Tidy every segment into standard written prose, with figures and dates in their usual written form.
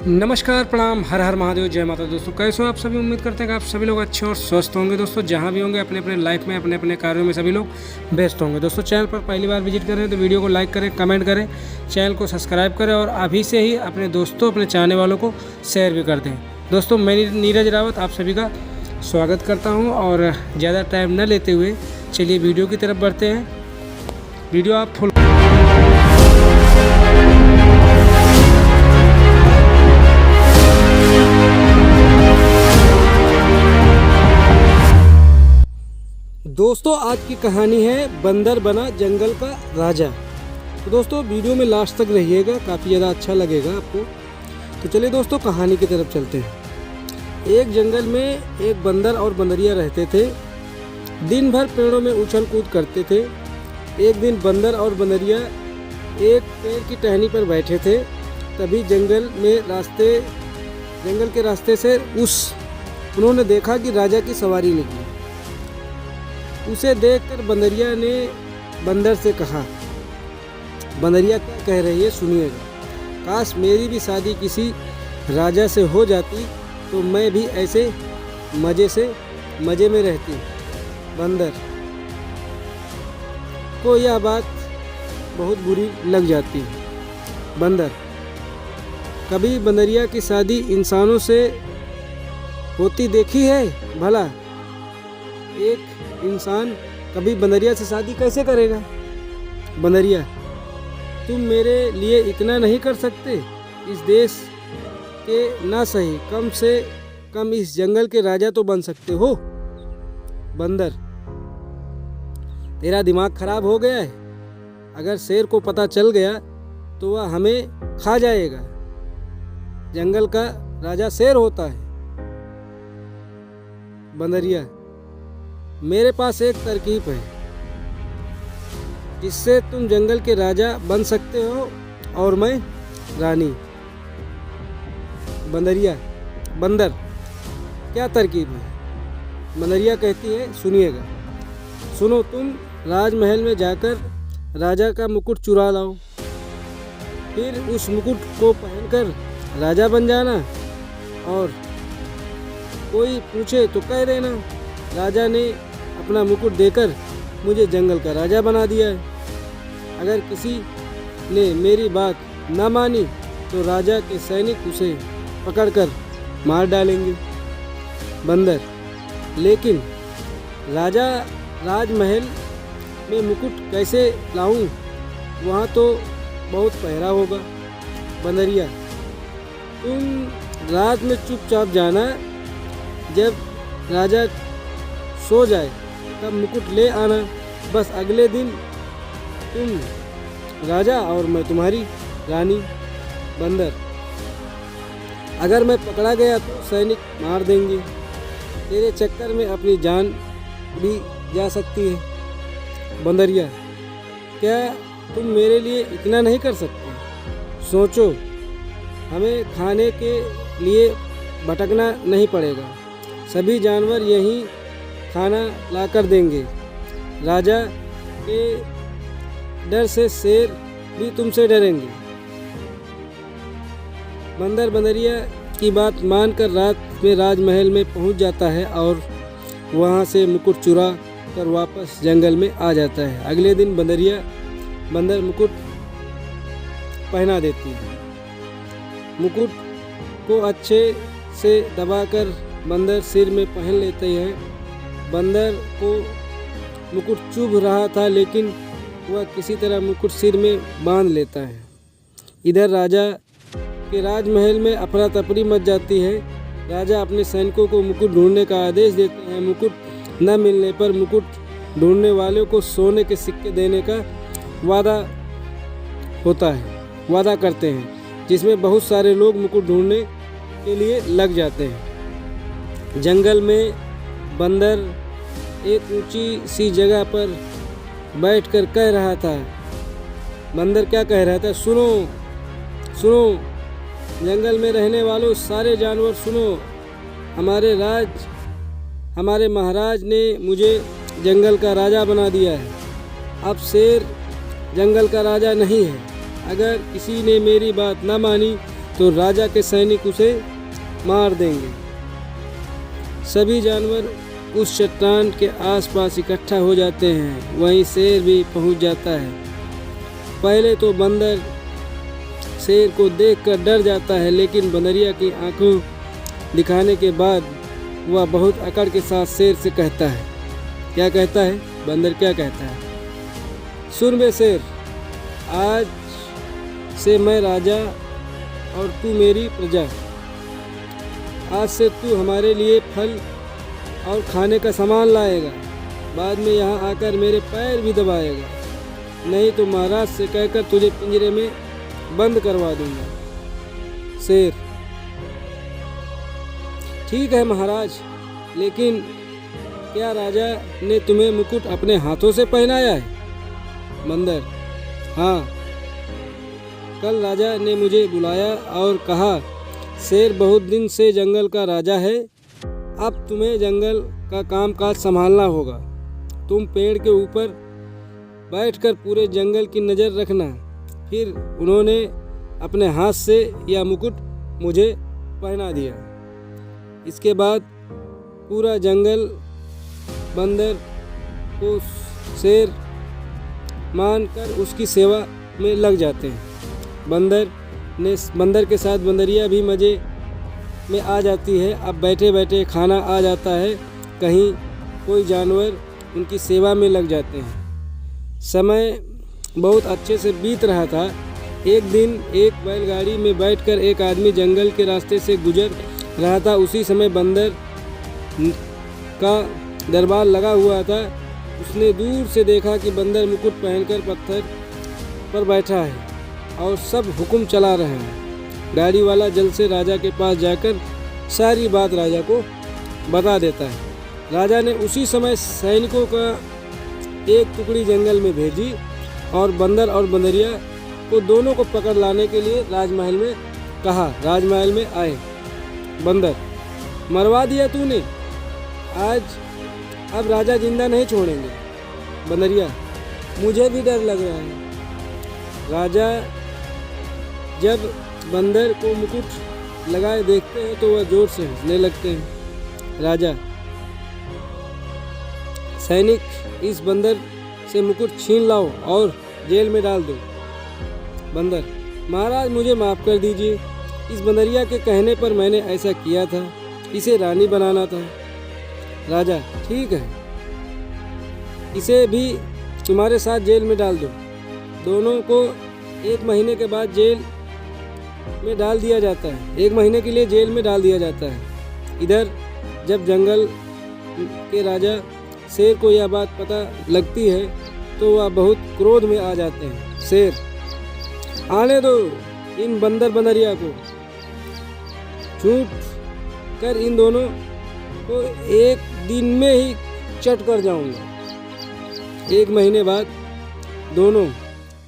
नमस्कार, प्रणाम, हर हर महादेव, जय माता। दोस्तों कैसे हो आप सभी? उम्मीद करते हैं कि आप सभी लोग अच्छे और स्वस्थ होंगे। दोस्तों जहां भी होंगे अपने अपने लाइफ में अपने अपने कार्यों में सभी लोग व्यस्त होंगे। दोस्तों चैनल पर पहली बार विजिट कर रहे हैं तो वीडियो को लाइक करें, कमेंट करें, चैनल को सब्सक्राइब करें और अभी से ही अपने दोस्तों, अपने चाहने वालों को शेयर भी कर दें। दोस्तों मैं नीरज रावत आप सभी का स्वागत करता हूँ और ज़्यादा टाइम न लेते हुए चलिए वीडियो की तरफ बढ़ते हैं। वीडियो आप फुल दोस्तों आज की कहानी है बंदर बना जंगल का राजा। तो दोस्तों वीडियो में लास्ट तक रहिएगा, काफ़ी ज़्यादा अच्छा लगेगा आपको। तो चलिए दोस्तों कहानी की तरफ चलते हैं। एक जंगल में एक बंदर और बंदरिया रहते थे। दिन भर पेड़ों में उछल कूद करते थे। एक दिन बंदर और बंदरिया एक पेड़ की टहनी पर बैठे थे। तभी जंगल के रास्ते से उन्होंने देखा कि राजा की सवारी निकली। उसे देखकर बंदरिया ने बंदर से कहा, बंदरिया क्या कह रही है सुनिएगा। काश मेरी भी शादी किसी राजा से हो जाती तो मैं भी ऐसे मज़े में रहती। बंदर को यह बात बहुत बुरी लग जाती। बंदर, कभी बंदरिया की शादी इंसानों से होती देखी है भला? एक इंसान कभी बंदरिया से शादी कैसे करेगा? बंदरिया, तुम मेरे लिए इतना नहीं कर सकते? इस देश के ना सही कम से कम इस जंगल के राजा तो बन सकते हो। बंदर, तेरा दिमाग खराब हो गया है। अगर शेर को पता चल गया तो वह हमें खा जाएगा। जंगल का राजा शेर होता है। बंदरिया, मेरे पास एक तरकीब है जिससे तुम जंगल के राजा बन सकते हो और मैं रानी। बंदर, क्या तरकीब है? बंदरिया कहती है सुनिएगा। सुनो, तुम राजमहल में जाकर राजा का मुकुट चुरा लाओ। फिर उस मुकुट को पहनकर राजा बन जाना और कोई पूछे तो कह देना राजा ने अपना मुकुट देकर मुझे जंगल का राजा बना दिया है। अगर किसी ने मेरी बात ना मानी तो राजा के सैनिक उसे पकड़कर मार डालेंगे। बंदर, लेकिन राजमहल में मुकुट कैसे लाऊं? वहाँ तो बहुत पहरा होगा। बंदरिया, तुम रात में चुपचाप जाना। जब राजा सो जाए तब मुकुट ले आना। बस अगले दिन तुम राजा और मैं तुम्हारी रानी। बंदर, अगर मैं पकड़ा गया तो सैनिक मार देंगे। तेरे चक्कर में अपनी जान भी जा सकती है। बंदरिया, क्या तुम मेरे लिए इतना नहीं कर सकते? सोचो, हमें खाने के लिए भटकना नहीं पड़ेगा। सभी जानवर यहीं खाना लाकर देंगे। राजा के डर से शेर भी तुमसे डरेंगे। बंदर बंदरिया की बात मानकर रात में राजमहल में पहुंच जाता है और वहां से मुकुट चुरा कर वापस जंगल में आ जाता है। अगले दिन बंदर मुकुट पहना देती है। मुकुट को अच्छे से दबाकर बंदर सिर में पहन लेते हैं। बंदर को मुकुट चुभ रहा था लेकिन वह किसी तरह मुकुट सिर में बांध लेता है। इधर राजा के राजमहल में अफरा तफरी मच जाती है। राजा अपने सैनिकों को मुकुट ढूंढने का आदेश देते हैं। मुकुट न मिलने पर मुकुट ढूंढने वालों को सोने के सिक्के देने का वादा करते हैं, जिसमें बहुत सारे लोग मुकुट ढूंढने के लिए लग जाते हैं। जंगल में बंदर एक ऊंची सी जगह पर बैठकर कह रहा था। बंदर क्या कह रहा था? सुनो सुनो, जंगल में रहने वालों सारे जानवर सुनो। हमारे महाराज ने मुझे जंगल का राजा बना दिया है। अब शेर जंगल का राजा नहीं है। अगर किसी ने मेरी बात ना मानी तो राजा के सैनिक उसे मार देंगे। सभी जानवर उस चट्टान के आसपास इकट्ठा हो जाते हैं। वहीं शेर भी पहुंच जाता है। पहले तो बंदर शेर को देखकर डर जाता है, लेकिन बंदरिया की आंखों दिखाने के बाद वह बहुत अकड़ के साथ शेर से कहता है, क्या कहता है बंदर, क्या कहता है? सुन बे शेर, आज से मैं राजा और तू मेरी प्रजा। आज से तू हमारे लिए फल और खाने का सामान लाएगा। बाद में यहाँ आकर मेरे पैर भी दबाएगा, नहीं तो महाराज से कहकर तुझे पिंजरे में बंद करवा दूंगा। शेर, ठीक है महाराज, लेकिन क्या राजा ने तुम्हें मुकुट अपने हाथों से पहनाया है? बंदर, हाँ, कल राजा ने मुझे बुलाया और कहा शेर बहुत दिन से जंगल का राजा है, अब तुम्हें जंगल का कामकाज संभालना होगा। तुम पेड़ के ऊपर बैठकर पूरे जंगल की नज़र रखना। फिर उन्होंने अपने हाथ से यह मुकुट मुझे पहना दिया। इसके बाद पूरा जंगल बंदर को शेर मानकर उसकी सेवा में लग जाते हैं। बंदर के साथ बंदरिया भी मज़े में आ जाती है। अब बैठे बैठे खाना आ जाता है। कहीं कोई जानवर उनकी सेवा में लग जाते हैं। समय बहुत अच्छे से बीत रहा था। एक दिन एक बैलगाड़ी में बैठकर एक आदमी जंगल के रास्ते से गुजर रहा था। उसी समय बंदर का दरबार लगा हुआ था। उसने दूर से देखा कि बंदर मुकुट पहनकर पत्थर पर बैठा है और सब हुक्म चला रहे हैं। गाड़ी वाला जल्द से राजा के पास जाकर सारी बात राजा को बता देता है। राजा ने उसी समय सैनिकों का एक टुकड़ी जंगल में भेजी और बंदर और बंदरिया को दोनों को पकड़ लाने के लिए राजमहल में कहा। राजमहल में आए। बंदर, मरवा दिया तूने, आज अब राजा जिंदा नहीं छोड़ेंगे। बंदरिया, मुझे भी डर लग रहा है। राजा जब बंदर को मुकुट लगाए देखते हैं तो वह जोर से हंसने लगते हैं। राजा, सैनिक, इस बंदर से मुकुट छीन लाओ और जेल में डाल दो। बंदर, महाराज मुझे माफ़ कर दीजिए, इस बंदरिया के कहने पर मैंने ऐसा किया था, इसे रानी बनाना था। राजा, ठीक है, इसे भी तुम्हारे साथ जेल में डाल दो। दोनों को 1 महीने के बाद जेल में डाल दिया जाता है। 1 महीने के लिए जेल में डाल दिया जाता है। इधर जब जंगल के राजा शेर को यह बात पता लगती है तो वह बहुत क्रोध में आ जाते हैं। शेर, आने दो इन बंदर बंदरिया को, छूट कर इन दोनों को 1 दिन में ही चट कर जाऊंगा। 1 महीने बाद दोनों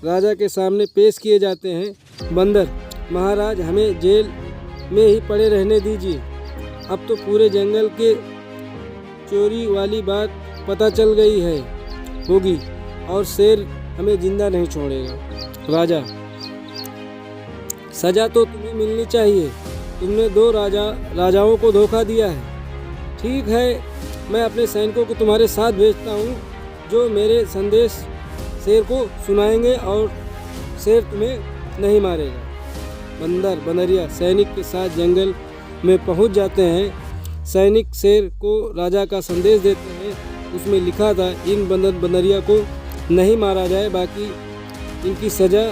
राजा के सामने पेश किए जाते हैं। बंदर, महाराज हमें जेल में ही पड़े रहने दीजिए, अब तो पूरे जंगल के चोरी वाली बात पता चल गई है होगी और शेर हमें जिंदा नहीं छोड़ेगा। राजा, सजा तो तुम्हें मिलनी चाहिए, तुमने 2 राजाओं को धोखा दिया है। ठीक है, मैं अपने सैनिकों को तुम्हारे साथ भेजता हूँ जो मेरे संदेश शेर को सुनाएंगे और शेर तुम्हें नहीं मारेगा। बंदर बंदरिया सैनिक के साथ जंगल में पहुँच जाते हैं। सैनिक शेर को राजा का संदेश देते हैं। उसमें लिखा था इन बंदर बंदरिया को नहीं मारा जाए, बाकी इनकी सज़ा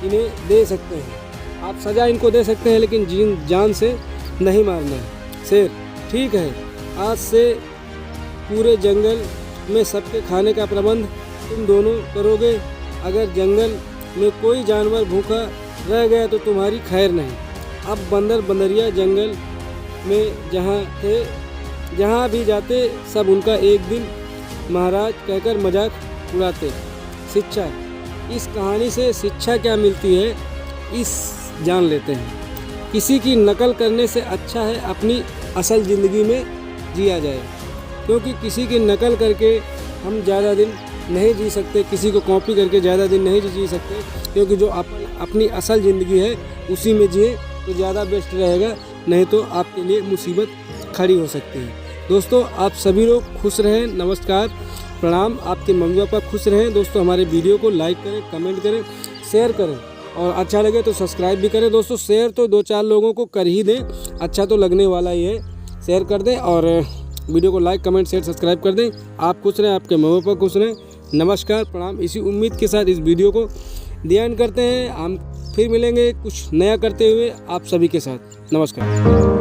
इन्हें दे सकते हैं। आप सज़ा इनको दे सकते हैं लेकिन जान से नहीं मारना है। शेर, ठीक है, आज से पूरे जंगल में सबके खाने का प्रबंध तुम दोनों करोगे। अगर जंगल में कोई जानवर भूखा रह गया तो तुम्हारी खैर नहीं। अब बंदर बंदरिया जंगल में जहाँ भी जाते सब उनका एक दिन महाराज कहकर मजाक उड़ाते। शिक्षा, इस कहानी से शिक्षा क्या मिलती है इस जान लेते हैं। किसी की नकल करने से अच्छा है अपनी असल ज़िंदगी में जिया जाए, क्योंकि किसी की नकल करके हम ज़्यादा दिन नहीं जी सकते, किसी को कॉपी करके ज़्यादा दिन नहीं जी सकते, क्योंकि जो अपनी असल ज़िंदगी है उसी में जिए तो ज़्यादा बेस्ट रहेगा, नहीं तो आपके लिए मुसीबत खड़ी हो सकती है। दोस्तों आप सभी लोग खुश रहें, नमस्कार, प्रणाम, आपके मम्मी पापा खुश रहें। दोस्तों हमारे वीडियो को लाइक करें, कमेंट करें, शेयर करें और अच्छा लगे तो सब्सक्राइब भी करें। दोस्तों शेयर तो 2-4 लोगों को कर ही दें, अच्छा तो लगने वाला ही है, शेयर कर दें और वीडियो को लाइक कमेंट शेयर सब्सक्राइब कर दें। आप खुश रहें, आपके मम्मी पापा खुश रहें, नमस्कार, प्रणाम। इसी उम्मीद के साथ इस वीडियो को ध्यान करते हैं, हम फिर मिलेंगे कुछ नया करते हुए आप सभी के साथ। नमस्कार।